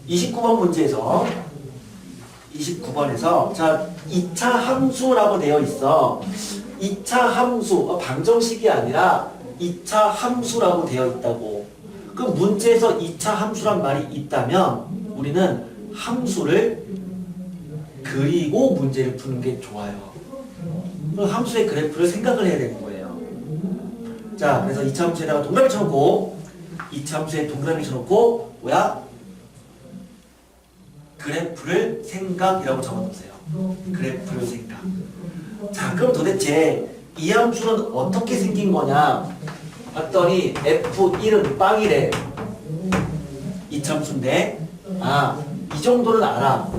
29번 문제에서 29번에서 자 2차 함수라고 되어 있어. 2차 함수 방정식이 아니라 2차 함수라고 되어 있다고. 그 문제에서 2차 함수란 말이 있다면 우리는 함수를 그리고 문제를 푸는 게 좋아요. 그 함수의 그래프를 생각을 해야 되는 거예요. 자, 그래서 2차 함수에다가 동그라미 쳐놓고 2차 함수에 동그라미 쳐놓고 뭐야? 그래프를 생각이라고 적어놓으세요. 그래프를 생각. 자, 그럼 도대체 이 함수는 어떻게 생긴 거냐? 봤더니 F1은 빵이래. 2차 함수인데 이 정도는 알아.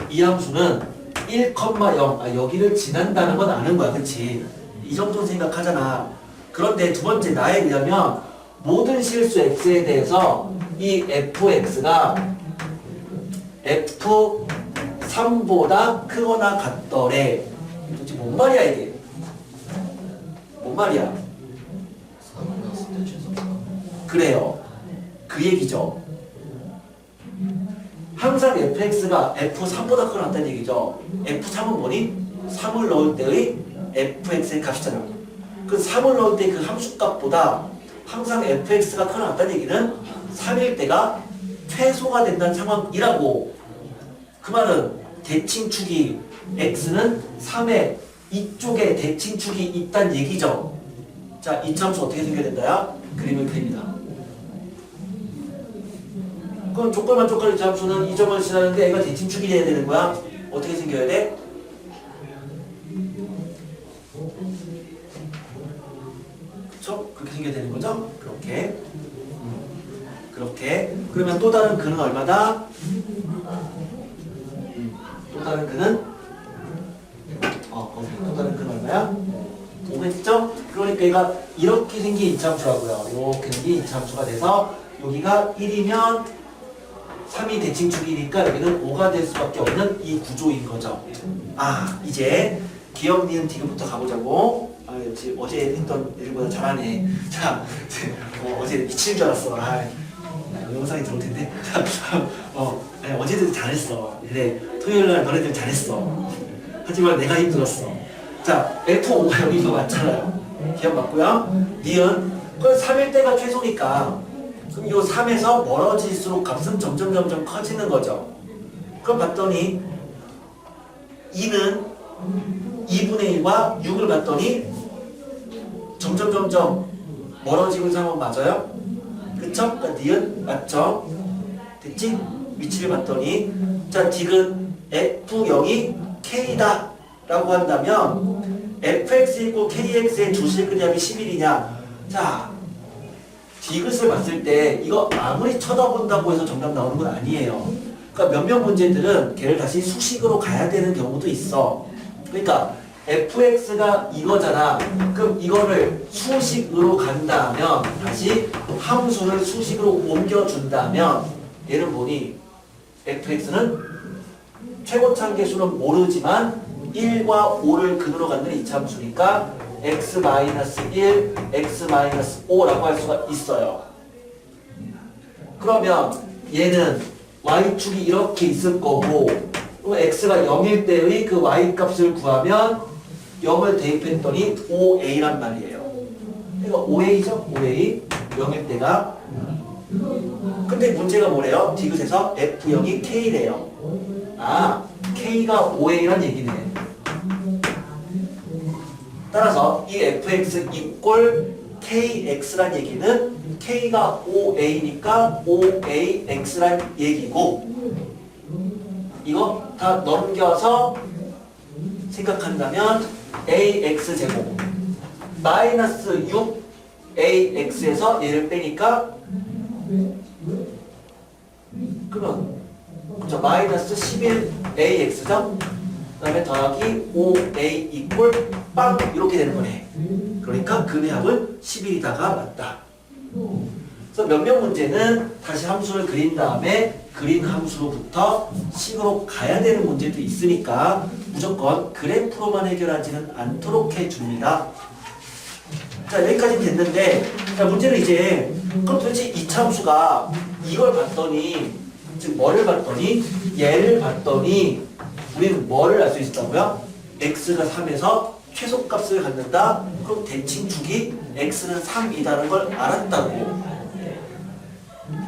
이 함수는 1,0 여기를 지난다는 건 아는 거야. 그치? 이 정도는 생각하잖아. 그런데 두 번째 나에 의하면 모든 실수 x에 대해서 이 fx가 f3보다 크거나 같더래. 도대체 뭔 말이야 이게? 뭔 말이야? 그래요. 그 얘기죠. 항상 fx가 f3보다 크거나 같다는 얘기죠. f3은 뭐니? 3을 넣을 때의 fx의 값이잖아. 그 3을 넣을 때 그 함수값보다 항상 fx가 크거나 같다는 얘기는 3일 때가 최소가 된다는 상황이라고. 그 말은 대칭축이 x는 3의 이쪽에 대칭축이 있다는 얘기죠. 자, 이 함수 어떻게 생겨야 된다야? 그림을 그립니다. 그럼 조건만 조건의 함수는 이 점을 지나는데 얘가 대칭축이 돼야 되는 거야. 어떻게 생겨야 돼? 그쵸? 그렇게 생겨야 되는 거죠? 그렇게. 그렇게. 그러면 또 다른 근은 얼마다? 또 다른 근은? 또 다른 근은 얼마야? 5겠죠? 그러니까 얘가 이렇게 생긴 이차함수라고요. 이렇게 생긴 이차함수가 돼서 여기가 1이면 3이 대칭축이니까 여기는 5가 될 수밖에 없는 이 구조인 거죠. 이제 기억, 니은, 디귿부터 가보자고. 역시 어제 했던 일보다 잘하네. 자, 어제 미칠 줄 알았어. 영상이 들어올 텐데. 어제도 잘했어. 근데 토요일날 너네들 잘했어. 하지만 내가 힘들었어. 자, F5가 여기서 맞잖아요. 기억 맞고요. 니은, 그건 3일 때가 최소니까 그럼 이 3에서 멀어질수록 값은 점점 커지는 거죠. 그럼 봤더니 2는 2분의 1과 6을 봤더니 점점 멀어지고 있는 상황 맞아요? 그쵸? 그러니까 니은 맞죠? 됐지? 위치를 봤더니 자, 디귿 F0이 K다 라고 한다면 fx = kx의 주실근압이 11이냐? 자, 디귿을 봤을 때 이거 아무리 쳐다본다고 해서 정답 나오는 건 아니에요. 그러니까 몇몇 문제들은 걔를 다시 수식으로 가야 되는 경우도 있어. 그러니까 fx가 이거잖아. 그럼 이거를 수식으로 간다면 다시 함수를 수식으로 옮겨준다면 얘는 뭐니? fx는 최고차계수는 모르지만 1과 5를 근으로 갖는 이차함수니까 x-1, x-5라고 할 수가 있어요. 그러면 얘는 y축이 이렇게 있을 거고 x가 0일 때의 그 y값을 구하면 0을 대입했더니 5a란 말이에요. 이거 5a죠? 5a 0일 때가. 근데 문제가 뭐래요? 디귿에서 f0이 k래요. k가 5a란 얘기네. 따라서 이 fx = kx란 얘기는 k가 5a니까 5ax란 얘기고, 이거 다 넘겨서 생각한다면 ax제곱 마이너스 6ax에서 얘를 빼니까 그러면 그렇죠. 마이너스 11ax죠? 그 다음에 더하기 5a = 빵 이렇게 되는 거네. 그러니까 근의 합은 11이다가 맞다. 그래서 몇몇 문제는 다시 함수를 그린 다음에 그린 함수로부터 식으로 가야 되는 문제도 있으니까 무조건 그래프로만 해결하지는 않도록 해줍니다. 자, 여기까지 됐는데 자, 문제는 이제 그럼 도대체 이차 함수가 이걸 봤더니 즉 뭐를 봤더니 얘를 봤더니 우리는 뭐를 알 수 있었다고요? x가 3에서 최소값을 갖는다. 그럼 대칭축이 x는 3이다는 걸 알았다고.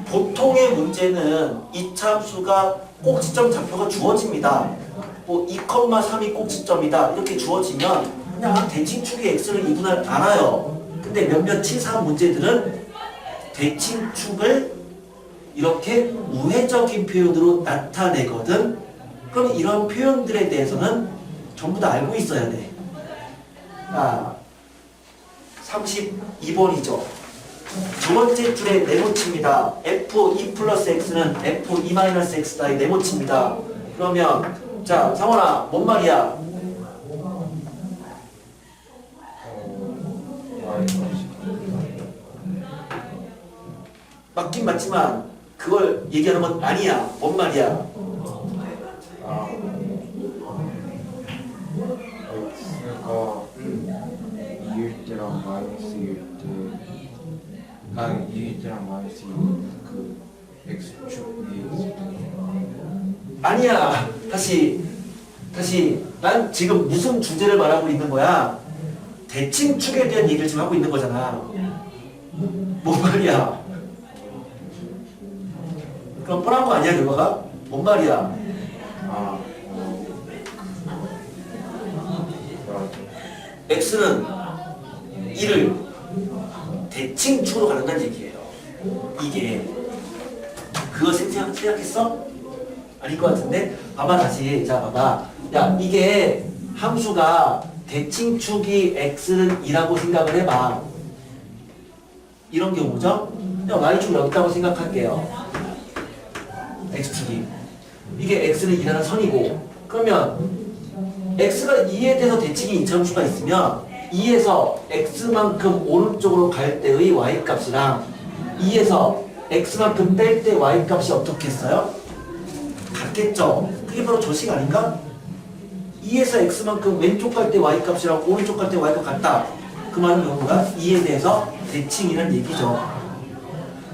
보통의 문제는 이차함수가 꼭지점 좌표가 주어집니다. 뭐 2,3이 꼭지점이다 이렇게 주어지면 그냥 대칭축이 x를 2분할 알아요. 근데 몇몇 치사한 문제들은 대칭축을 이렇게 우회적인 표현으로 나타내거든. 그럼 이런 표현들에 대해서는 전부 다 알고 있어야 돼. 자, 32번이죠. 두 번째 줄에 네모칩니다. f2 플러스 x는 f2 마이너스 x다의 네모칩니다. 그러면 자 상원아 뭔 말이야? 맞긴 맞지만 그걸 얘기하는 건 아니야. 뭔 말이야? x가 2일 때랑 마이너스일 때, 2일 때랑 마이너스일 그 x축이 있을 때. 아니야. 다시 난 지금 무슨 주제를 말하고 있는 거야? 대칭축에 대한 얘기를 지금 하고 있는 거잖아. 뭔 말이야? 그럼 뻔한 거 아니야 결과가? 뭔 말이야? x는 1을 대칭축으로 가른다는 얘기예요. 이게 그거 생각했어? 아닐 것 같은데? 봐봐 다시. 자 봐봐. 야 이게 함수가 대칭축이 x는 2라고 생각을 해봐. 이런 경우죠? 그냥 y축 여기 있다고 생각할게요. x축이. 이게 x는 2라는 선이고 그러면 x가 2에 대해서 대칭이 이차함수가 있으면 2에서 x만큼 오른쪽으로 갈 때의 y값이랑 2에서 x만큼 뺄 때 y값이 어떻겠어요? 같겠죠? 그게 바로 저식 아닌가? 2에서 x만큼 왼쪽 갈 때 y값이랑 오른쪽 갈 때 y값 같다. 그 말은 뭐가 2에 대해서 대칭이라는 얘기죠.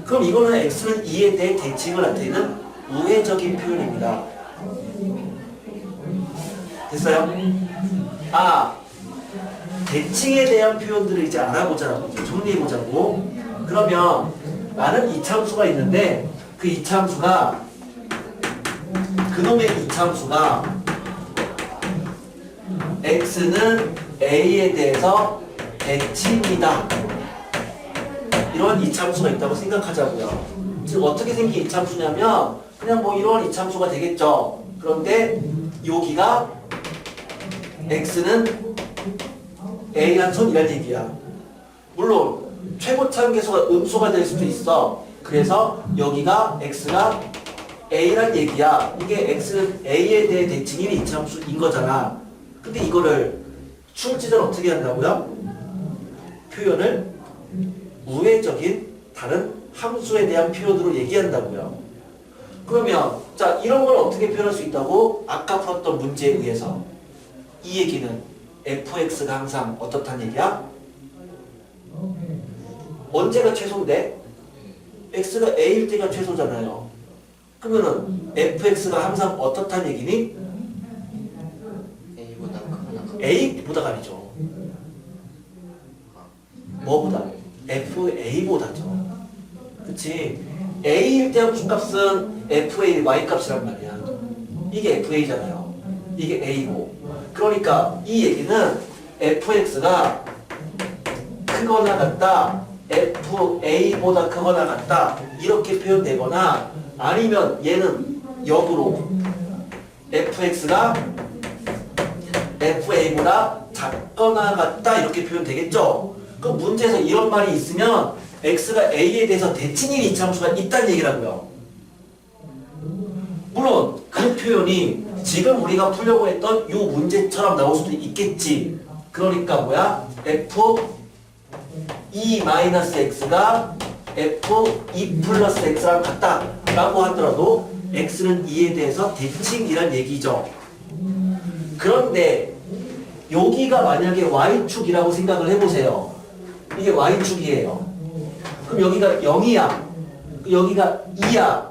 그럼 이거는 x는 2에 대해 대칭을 나타내는 우회적인 표현입니다. 됐어요? 대칭에 대한 표현들을 이제 알아보자고, 정리해보자고. 그러면 나는 이차함수가 있는데 그 이차함수가 그놈의 이차함수가 x는 a에 대해서 대칭이다. 이런 이차함수가 있다고 생각하자고요. 즉 어떻게 생긴 이차함수냐면 그냥 뭐 이런 이차함수가 되겠죠. 그런데 여기가 x는 a란 선이란 얘기야. 물론 최고차함계수가 음수가 될 수도 있어. 그래서 여기가 x가 a란 얘기야. 이게 x는 a에 대해 대칭인 이차함수인 거잖아. 근데 이거를 출제자는 어떻게 한다고요? 표현을 우회적인 다른 함수에 대한 표현으로 얘기한다고요. 그러면 자 이런 걸 어떻게 표현할 수 있다고? 아까 풀었던 문제에 의해서 이 얘기는 fx가 항상 어떻단 얘기야? 언제가 최소인데? x가 a일 때가 최소잖아요. 그러면은 fx가 항상 어떻단 얘기니? a보다가 아니죠. 뭐보다? fa보다죠. 그치? a일 때 함수값은 fa y값이란 말이야. 이게 fa잖아요. 이게 a고. 그러니까 이 얘기는 fx가 크거나 같다, fa보다 크거나 같다 이렇게 표현되거나 아니면 얘는 역으로 fx가 fa보다 작거나 같다 이렇게 표현되겠죠. 그 문제에서 이런 말이 있으면 x가 a에 대해서 대칭인 이차함수가 있다는 얘기라고요. 물론 그 표현이 지금 우리가 풀려고 했던 이 문제처럼 나올 수도 있겠지. 그러니까 뭐야? f2-x가 f2 플러스 x랑 같다라고 하더라도 x는 2에 대해서 대칭이란 얘기죠. 그런데 여기가 만약에 y축이라고 생각을 해보세요. 이게 y축이에요. 그럼 여기가 0이야. 여기가 2야.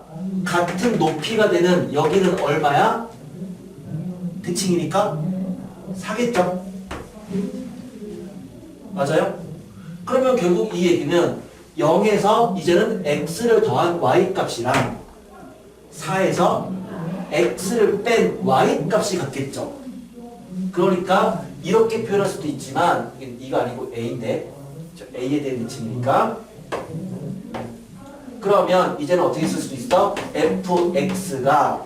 같은 높이가 되는 여기는 얼마야? 대칭이니까 4겠죠? 맞아요? 그러면 결국 이 얘기는 0에서 이제는 x를 더한 y 값이랑 4에서 x를 뺀 y 값이 같겠죠? 그러니까 이렇게 표현할 수도 있지만 이게 아니고 a인데 a에 대한 대칭이니까 그러면 이제는 어떻게 쓸 수도 있어? fx가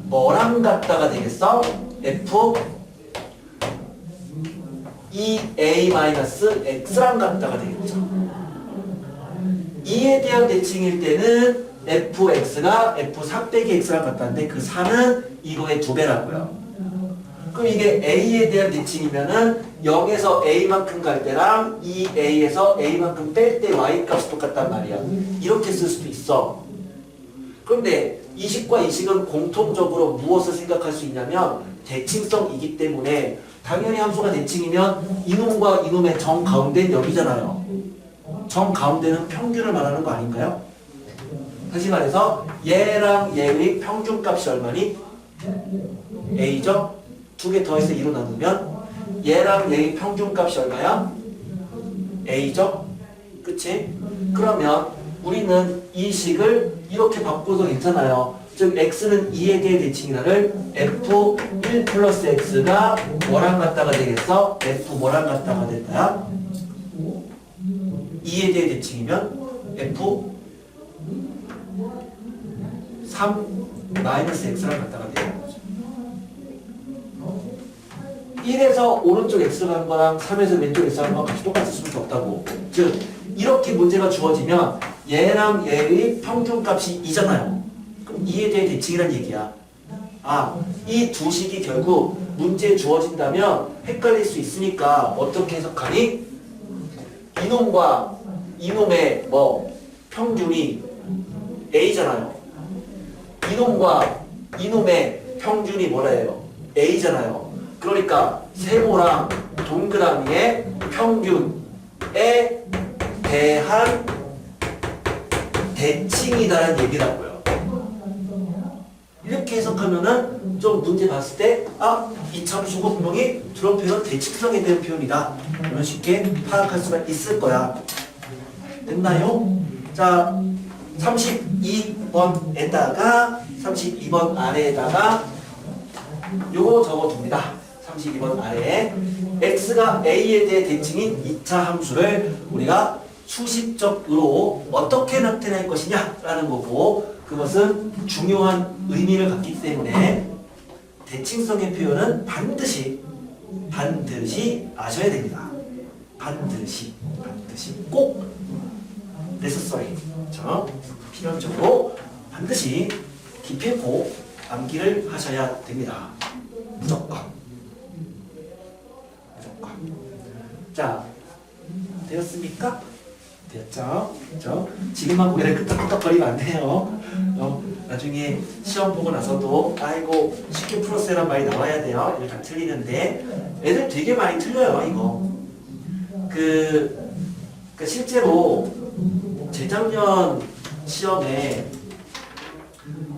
뭐랑 같다가 되겠어? f 2a-x랑 같다가 되겠죠. 2에 대한 대칭일 때는 fx가 f4 빼기 x랑 같다는데 그 4는 이거의 2배라고요. 그럼 이게 a에 대한 대칭이면은 0에서 a만큼 갈 때랑 2a에서 a만큼 뺄 때 y 값이 똑같단 말이야. 이렇게 쓸 수도 있어. 그런데 이식과 이식은 공통적으로 무엇을 생각할 수 있냐면 대칭성이기 때문에 당연히 함수가 대칭이면 이놈과 이놈의 정 가운데는 여기잖아요. 정 가운데는 평균을 말하는 거 아닌가요? 다시 말해서 얘랑 얘의 평균값이 얼마니? a죠? 두 개 더해서 2로 나누면 얘랑 얘의 평균값이 얼마야? a죠? 그치? 그러면 우리는 이 식을 이렇게 바꿔도 괜찮아요. 즉 x는 2에 대해 대칭이라를 f1 플러스 x가 뭐랑 같다가 되겠어? f 뭐랑 같다가 될까요? 2에 대해 대칭이면 f 3 마이너스 x랑 같다가 되는 거죠. 1에서 오른쪽 x가 간 거랑 3에서 왼쪽 x가 간 거랑 같이 똑같을 수밖에 없다고. 즉 이렇게 문제가 주어지면 얘랑 얘의 평균값이 2잖아요. 그럼 2에 대해 대칭이란 얘기야. 이 두 식이 결국 문제에 주어진다면 헷갈릴 수 있으니까 어떻게 해석하니? 이놈과 이놈의 평균이 a잖아요. 이놈과 이놈의 평균이 뭐래요? a잖아요. 그러니까 세모랑 동그라미의 평균에 대한 대칭이다라는 얘기라고요. 이렇게 해석하면은 좀 문제 봤을 때 이 참수가 분명히 저런 표현은 대칭성에 대한 표현이다. 이런 쉽게 파악할 수가 있을 거야. 됐나요? 자, 32번에다가 32번 아래에다가 요거 적어둡니다. 32번 아래에 x가 a에 대해 대칭인 2차 함수를 우리가 수식적으로 어떻게 나타낼 것이냐라는 거고 그것은 중요한 의미를 갖기 때문에 대칭성의 표현은 반드시 아셔야 됩니다. 반드시 꼭 necessary 필연적으로 반드시 기필코 암기를 하셔야 됩니다. 무조건. 자, 되었습니까? 되었죠? 그렇죠? 지금만 고개를 끄덕끄덕거리면 안 돼요. 나중에 시험 보고 나서도 아이고 쉽게 풀었어요란 말이 나와야 돼요. 이거 다 틀리는데 애들 되게 많이 틀려요. 이거 실제로 재작년 시험에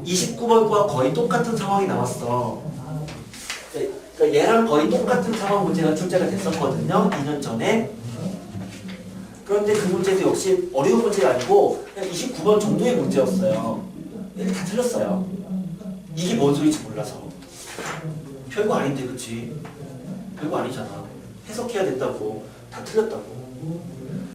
29번과 거의 똑같은 상황이 나왔어. 그러니까 얘랑 거의 똑같은 상황 문제가 출제가 됐었거든요. 2년 전에. 그런데 그 문제도 역시 어려운 문제가 아니고 그냥 29번 정도의 문제였어요. 얘들 다 틀렸어요. 이게 뭔 소리인지 몰라서. 별거 아닌데 그치? 별거 아니잖아. 해석해야 된다고. 다 틀렸다고.